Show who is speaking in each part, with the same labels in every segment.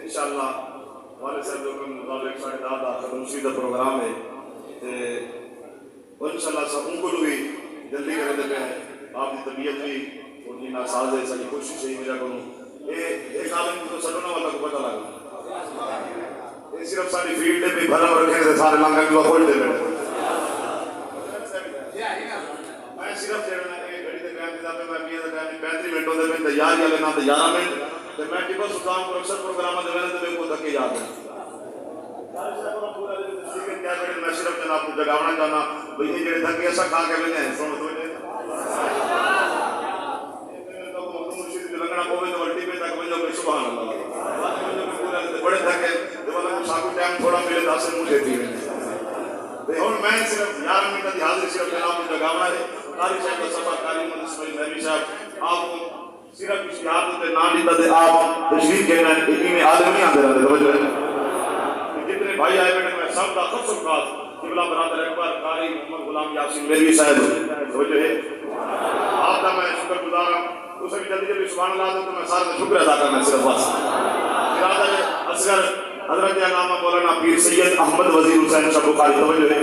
Speaker 1: इंशाअल्लाह वाले साहब लोगों के मुताबिक साढ़े दादा खतमशी का प्रोग्राम है तो इंशाअल्लाह सब उनको भी जल्दी कर देते हैं आपकी तबीयत भी उनकी नासाज है सारी कोशिश यही मेरा करूँ एक आदमी को सड़ना वाला को पता लगा ये सिर्फ सारी फील्ड में भरम रखे थे सारे लंका की खोल दे बैठे मैं सिर्फ घड़ी के टाइम पे मैं भी 35 मिनटों में तैयार या लेना 11 मिनट तो मैं टिप्पू सुल्तान को अक्सर प्रोग्राम में देने तो मेरे को धक्के याद है मैं सिर्फ जनाब को जगावना चाहना भाई ये जेड़े धक्के ऐसा खा के मैंने सुन तो लगना पोवे तो अल्टी पे तक वजो के सुभान अल्लाह बड़े धक्के जब वाला साकू टाइम थोड़ा मेरे दास मुंह देती है ते और मैं सिर्फ 11 मिनट की हाजिरी सिर्फ जनाब को जगावना है कारी साहब का सफा कारी मुंशी नबी साहब आप सिर्फ इश्तिहार के ना लीता थे आप तशरीफ के ना इन्हीं आदमी आंदे रहते तवज्जो है जितने भाई आए बैठे मैं सब का खुद सुखात किबला बरादर अकबर कारी मोहम्मद गुलाम यासीन मेरी साहब तवज्जो है आपका मैं शुक्रगुजार हूं उसे भी जल्दी जल्दी सुभान अल्लाह तो मैं सारा शुक्र अदा करना सिर्फ बस इरादा है असगर हजरत अल्लामा मौलाना पीर सैयद अहमद वजीर हुसैन शाह बुखारी तवज्जो है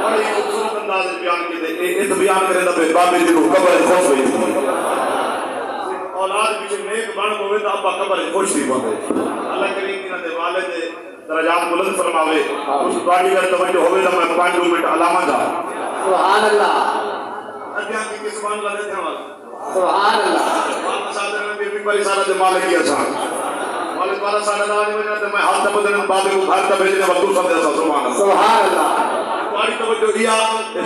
Speaker 1: बड़े खूबसूरत अंदाज में बयान किए थे एक बयान करे तो बाबे जी को कब्र खुश हुई औलाद पीछे नेक बन होवे तो अब्बा कब्र खुश थी पावे अल्लाह करीम इन्हां दे वालिद दरजात बुलंद फरमावे उस बाड़ी का तवज्जो होवे तो मैं 5 मिनट अलामा दा
Speaker 2: सुभान अल्लाह
Speaker 1: अध्यात्म की सुभान अल्लाह देने वाला
Speaker 2: सुभान अल्लाह
Speaker 1: मां सादर में भी बड़ी सारा दे मालिक की आसान मालिक वाला सारा दान में तो मैं हाथ बदलने बाबे को घर तक भेजने वक्त समझा सुभान अल्लाह
Speaker 2: सुभान अल्लाह
Speaker 1: बड़ी तवज्जो दिया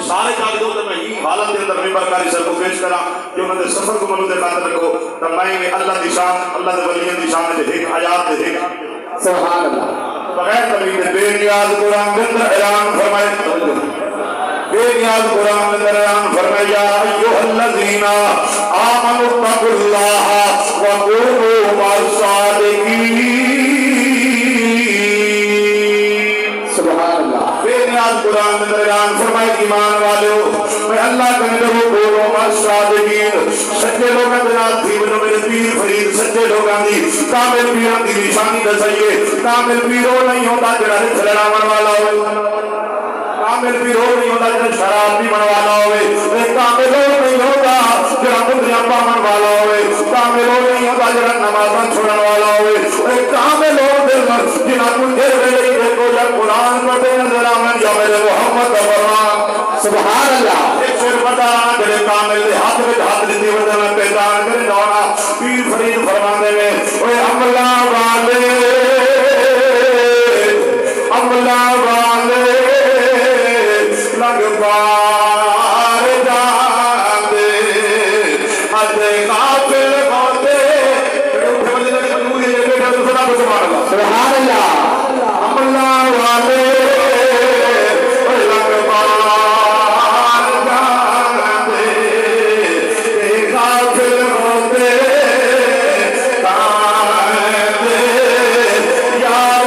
Speaker 1: सारे कागजों तो मैं ही हालत के अंदर मिंबरकारी सर को पेश करा कि उन्होंने सफर को मनु दे खातिर रखो तमाई अल्लाह दी शान अल्लाह दे वलियों दी शान दे एक आयात दे एक
Speaker 2: सुभान अल्लाह
Speaker 1: बगैर कभी के बेनियाज कुरान के अंदर ऐलान फरमाए बेनियाज कुरान के अंदर ऐलान फरमाया अय्युहल्लज़ीना आमनु तक़ुल्लाह व कूनू मअस-सादिकीन कुरान में दरगान फरमाए ईमान वालों मैं अल्लाह के नबी बोलो मसादिकीन सच्चे लोगों के नाम थी बनो मेरे पीर फरीद सच्चे लोगों दी कामिल पीरों की निशानी दसाइए कामिल पीरो नहीं होता जरा छलड़ावन वाला हो कामिल पीरो नहीं होता जरा शराब भी बनवाना होवे कामिल नहीं होता जरा मुद्रियां पावन वाला होवे कामिल नहीं होता जरा नमाज़ां छोड़न वाला होवे कामिल जिन्हां को देर वेले देखो जब कुरान पढ़ते नजर आवन या मेरे मोहम्मद फरमान सुभान अल्लाह एक शेर बता जड़े कामिल दे हाथ में हाथ दी वजह में पहचान करे दौड़ा पीर फरीद फरमाते हैं ओए अमला वाले लग पार जाते अते काफिल होते उठे बंदे ने मजबूरी है बेटा तो सुभान अल्लाह सुभान अल्लाह अमला वाले लग पार जाते काफिल होते काते यार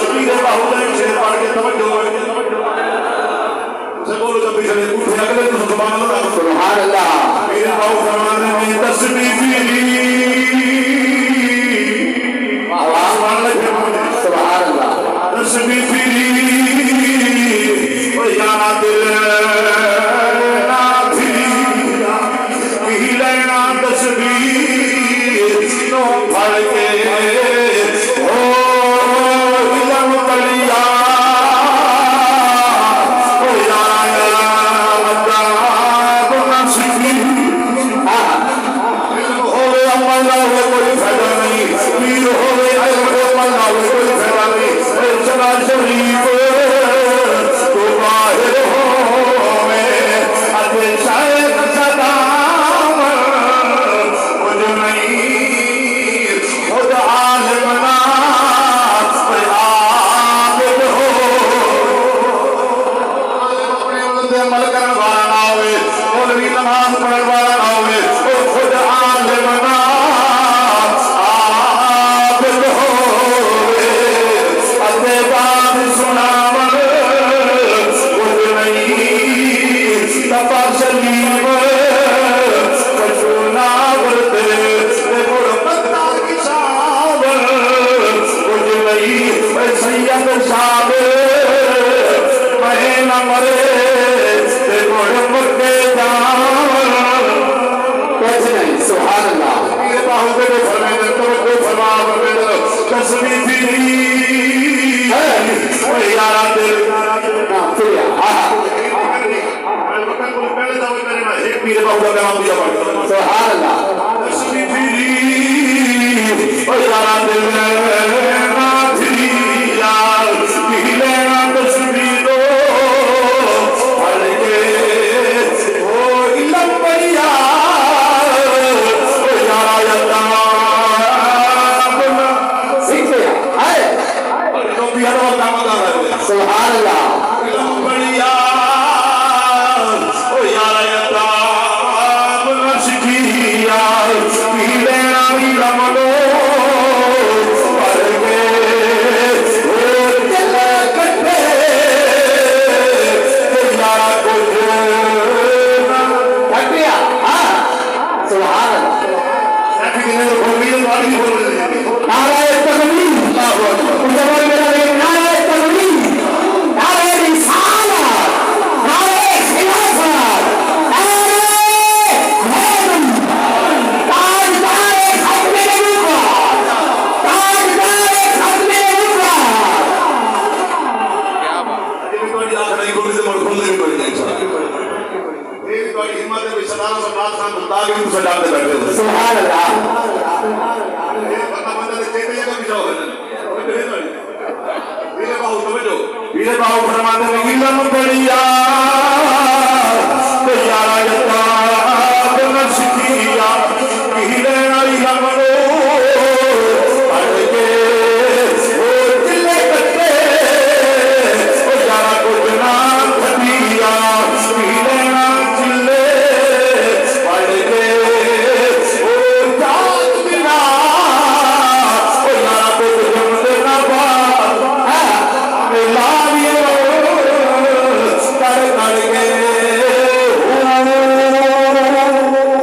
Speaker 1: फरीदा कोई फायदा नहीं नमाज पढ़ने वाला ना होवे वो खुद आलिम ना आबिद होवे अते बात सुनावन कुछ नहीं तपस्लीम कछुना वर्ते गुणवत्ता की सावर कुछ नहीं सैयद साहब मैं न मरे मुर्गे
Speaker 2: कुछ नहीं सुभान अल्लाह
Speaker 1: बाहू के फरमाते तो फरमा तस्वीर थी यारा दिल
Speaker 2: नाम फिर
Speaker 1: वक्त को पहले तो मेरे में एक पीर बाहू का नाम दिया पड़ता
Speaker 2: सुभान अल्लाह
Speaker 1: तस्वीर थी यारा दिल ना थी यार पीले ना तस्वीर दो पढ़ के ओ इल्म बढ़िया यारा यारा
Speaker 2: सीख लिया है
Speaker 1: तो बिहार वाला काम कर रहे हैं
Speaker 2: सुभान अल्लाह
Speaker 1: इल्म बढ़िया ओ यारा यारा शिकिया पीले ना इल्म लो पढ़ के ओ दिल कटे यारा कुछ
Speaker 2: थक गया हाँ सुभान अल्लाह नाराए तकबीर उस जमाने में नाराए तकबीर नाराए रिसालत नाराए खिलाफत नाराए हैदर ताजदार खत्म नबूवत ताजदार खत्म नबूवत सुभान अल्लाह
Speaker 1: मेरे बाबू फरमाते हैं इल्म बढ़िया तो यारा यता न सिकिया पीले ना इल्म लो पढ़ के ओ दिल कटे ओ यारा कुछ ना खटिया पीले ना चिल्ले पढ़ के ओ जात बिना ओ यारा कुछ जमते ना बात लालियो कर के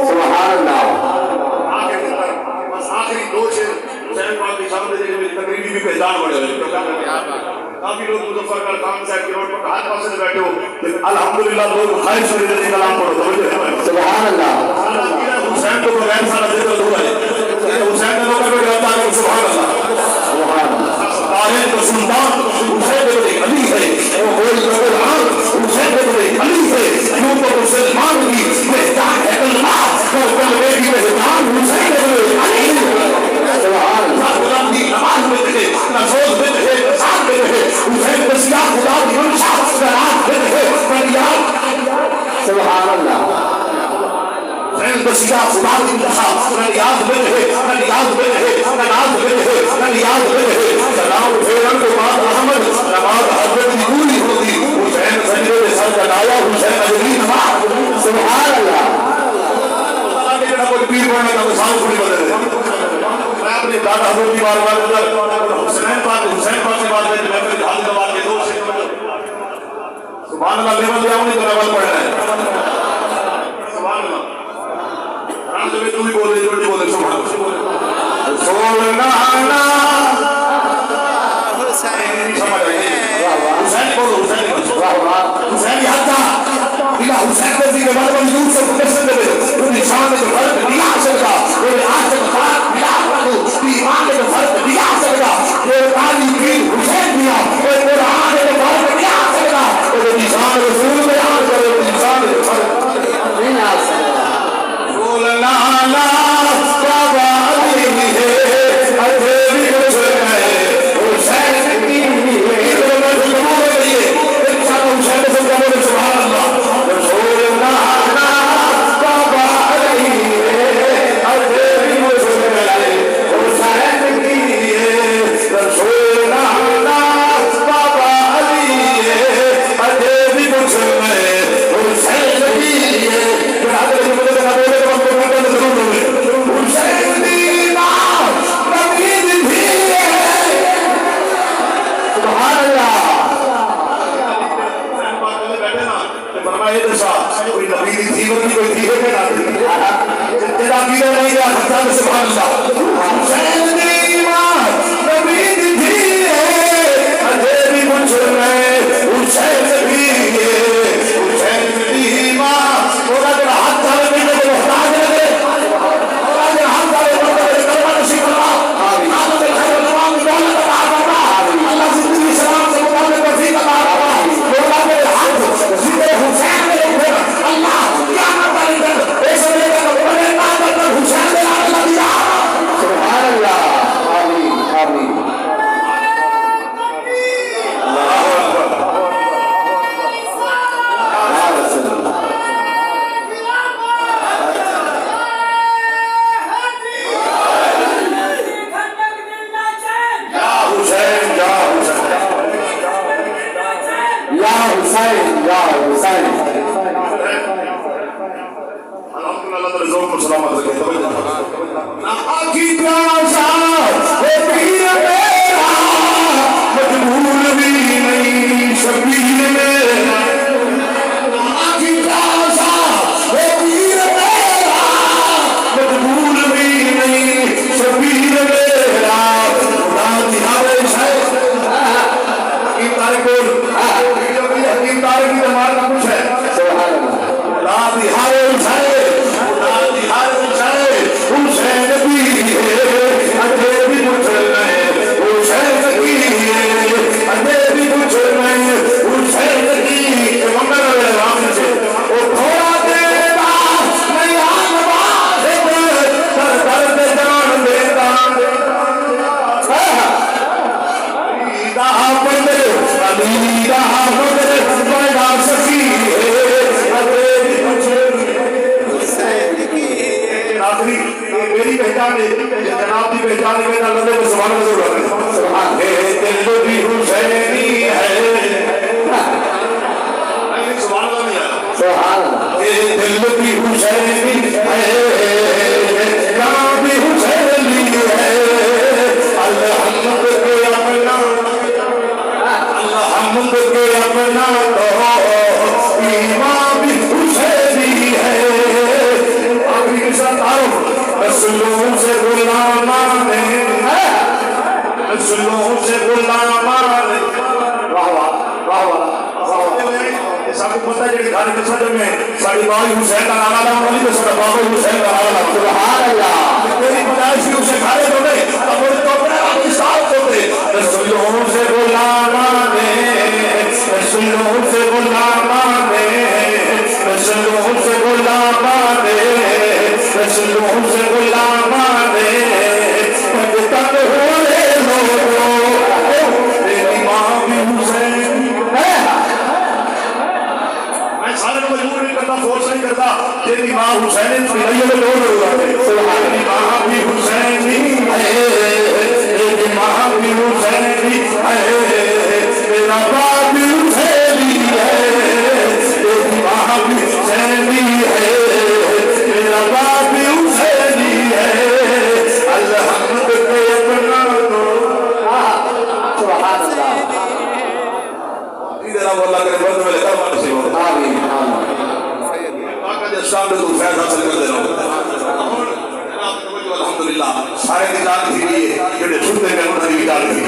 Speaker 2: सुभान अल्लाह
Speaker 1: आखिरी दो शेर हुसैन पाक के सामने देखने में तकरीबी भी पहचान बड़े हुए काफी लोग मुजफ्फरगढ़ खान साहब की रोड पर हाथ पास से बैठे हो अल्हम्दुलिल्लाह लोग खारिश से जल्दी कलाम पढ़ो समझे
Speaker 2: सुभान अल्लाह
Speaker 1: हुसैन को बगैर सारा दे दो भाई हुसैन ने लोग बैठ जाता है सुभान अल्लाह
Speaker 2: सुभान अल्लाह
Speaker 1: तारीख तो सुल्तान हुसैन के बड़े अली है वो बोल तो कुरान हुसैन के बड़े अली है यूं तो मुसलमान की पहचान है अल्लाह और कलमे की पहचान हुसैन के बड़े अली है
Speaker 2: सुभान अल्लाह
Speaker 1: खुदा की नमाज में रहे नमाज में रहे साथ में रहे हुसैन का सिया खुदा की मंशा रात में रहे फरियाद
Speaker 2: सुभान अल्लाह
Speaker 1: हुसैन का सिया खुदा की मंशा फरियाद में रहे फरियाद में रहे नमाज में रहे फरियाद में रहे सलाम फेरन के बाद अहमद नमाज हजरत की पूरी होगी हुसैन सजदे में सर कटाया हुसैन अजली नमाज
Speaker 2: सुभान अल्लाह
Speaker 1: अल्लाह के जगह कोई पीर बनने का मिसाल थोड़ी बदल है मैं अपने दादा हजरत की बारगाह में हुसैन पाक की बात में मैं अपने हाथ दबा के दो से सुभान अल्लाह लेवल दिया उन्हीं को लेवल पढ़ना है सुभान अल्लाह राम जब तू ही बोले जो बोले सुभान सोलना ना हुसैन बोलो हुसैन
Speaker 2: वाह वाह
Speaker 1: हुसैन याद था इला हुसैन को जी के बाद में दूर से प्रदर्शन दे वो निशान के फर्क दिया सकता वो आज तक फर्क दिया को ईमान के फर्क दिया सकता वो काली पीर हुसैन दिया वो कुरान के फर्क दिया सकता वो निशान रसूल बयान करे निशान के फर्क
Speaker 2: नहीं आ सकता
Speaker 1: बोलना होती कोई थी है ना तेरा कीड़ा नहीं गया हसन सुभान अल्लाह हुसैन दी मां नबी दी थी अजे भी कुछ नहीं हुसैन भी हुसैन दी मां थोड़ा जरा हाथ डाल के मोहताज लगे थोड़ा जरा हाथ डाल के कलमा नसीब अल्लाह आमीन खैर तमाम दौलत अता फरमा अल्लाह जिंदगी सलाम से मुताबिक तौफीक अता फरमा लोग मेरे हाथ जिक्र हुसैन में उठे अल्लाह क्या मत कर ऐसे लेकर बड़े नाम पर हुसैन दे अल्लाह दिया
Speaker 2: सुभान अल्लाह आमीन आमीन
Speaker 1: अल्लाह अकबर
Speaker 2: या रसूल अल्लाह
Speaker 1: या हुसैन या हुसैन
Speaker 2: या हुसैन या हुसैन
Speaker 1: अल्हम्दुलिल्लाह तेरे जोर को सलामत रखे तवज्जो ना आखी प्यासा हे पीर मेरा मजबूर भी नहीं शबीर मेरा ना आखी प्यासा हे पीर मेरा मजबूर भी नहीं शबीर मेरा खुदा दिहारे शायद हकीम तारिक बोल हकीम तारिक की जमात का कुछ है
Speaker 2: सुभान अल्लाह
Speaker 1: खुदा दिहारे शायद हुसैन भी अजे भी कुछ नहीं हुसैन की अजे भी कुछ नहीं हुसैन की मंगल राम से ओ थोड़ा देता नहीं आन बात कर दर्द जान देता ईदा बंदे अलीदा बंदे बड़ा सखी अजे भी कुछ आखिरी मेरी पहचान है जनाब की पहचान है मैं अल्लाह को सुभान अल्लाह सुभान है दिल भी हुसैनी है नहीं सुभान अल्लाह नहीं आया
Speaker 2: सुभान अल्लाह
Speaker 1: ये दिल भी हुसैनी है जान भी हुसैनी है अल्लाह हमद के अपना तो ईमान भी हुसैनी है आखिरी के साथ आओ रसूलों से गुलामा ने रसूलों से गुलामा ने वाह वाह वाह वाह ये सब पता है कि घर के सदर में साड़ी बाई हुसैन का नारा था वही तो सारा बाबा हुसैन का नारा था
Speaker 2: सुभान अल्लाह
Speaker 1: तेरी पैदाइश भी उसे खाने दो ने अब वो तो अपने आप की साथ होते रसूलों से गुलामा ने रसूलों से गुलामा ने रसूलों से गुलामा ने रसूलों से गुलामा ने तक हुए लोगों तेरी माँ भी हुसैन मैं सारे को मजबूर नहीं करता फोर्स नहीं करता तेरी माँ हुसैन तो नहीं है लोग तेरी माँ भी हुसैनी है तेरी माँ भी हुसैनी है तेरा बाप भी हुसैनी है तेरी माँ भी हुसैनी है तेरा बाप भी हुसैनी है अल्लाह हमद के अपना दो
Speaker 2: सुभान अल्लाह
Speaker 1: इधर बोला करे बंद में लगा मान से
Speaker 2: आमीन आमीन
Speaker 1: आका दे शाम में तू फैज हासिल कर देना अल्हम्दुलिल्लाह सारे की जान थी ये जेडे सुनते में उन्हां दी जान थी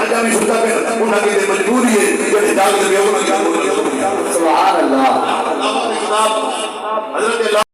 Speaker 1: अजा भी सुनता पे उन्हां की मजबूरी है जेडे जाग दे उन्हां की
Speaker 2: सुभान अल्लाह
Speaker 1: अल्लाह की किताब हजरत